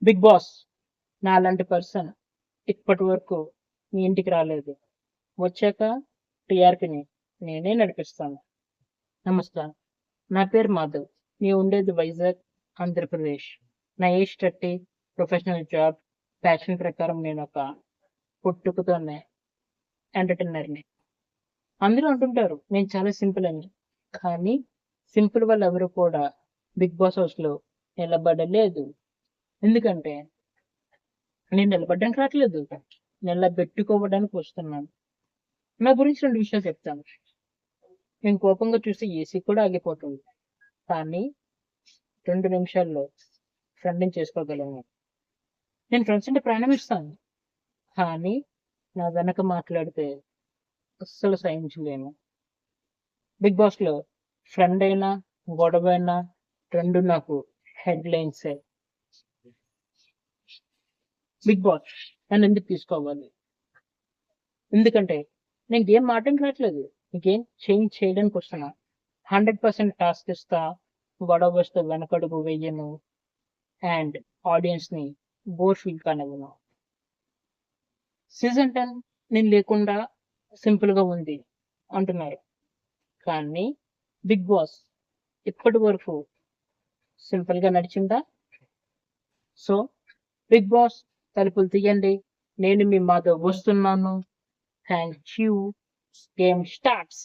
Big boss నాలాంటి person ఇప్పటి వరకు మీ ఇంటికి రాలేదు. వచ్చాక టీఆర్పీని నేనే నడిపిస్తాను. నమస్కారం. నా పేరు మాధవ్. నేను ఉండేది వైజాగ్, ఆంధ్రప్రదేశ్. నా ఏజ్ 30, ప్రొఫెషనల్ జాబ్, ప్యాషన్ ప్రకారం నేను ఒక పుట్టుకతోనే ఎంటర్టైనర్ని. అందరూ అంటుంటారు నేను చాలా సింపుల్ అని. కానీ సింపుల్ వాళ్ళు ఎవరు కూడా బిగ్ బాస్ హౌస్లో నిలబడలేదు. ఎందుకంటే నేను నిలబడడానికి రావట్లేదు, నిలబెట్టుకోవడానికి వస్తున్నాను. నా గురించి 2 విషయాలు చెప్తాను. నేను కోపంగా చూస్తే ఏసీ కూడా ఆగిపోతుంది. కానీ 2 నిమిషాల్లో ఫ్రెండ్‌ని చేసుకోగలను. నేను ఫ్రెండ్స్ అంటే ప్రాణం ఇస్తాను. కానీ నా వెనక మాట్లాడితే అస్సలు సహించలేను. బిగ్ బాస్‌లో ఫ్రెండ్ అయినా, గొడవైనా 2 నాకు హెడ్‌లైన్సే. బిగ్ బాస్ నన్నెందుకు తీసుకోవాలి? ఎందుకంటే నేను గేమ్ ఆడడానికి రావట్లేదు. గేమ్ చేంజ్ చేయడానికి వస్తున్నా. 100% టాస్క్ ఇస్తా. గొడవ వస్తే వెనకడుగు వెయ్యను. అండ్ ఆడియన్స్‌ని బోర్ ఫీల్ కానివ్వను. సీజన్ 10 నేను లేకుండా సింపుల్‌గా ఉంది అంటున్నారు. కానీ బిగ్ బాస్ ఇప్పటి వరకు సింపుల్‌గా నడిచిందా? సో బిగ్ బాస్ తలుపులు తీయండి. నేను మీ మాధవ్ వస్తున్నాను. Thank you. Game starts.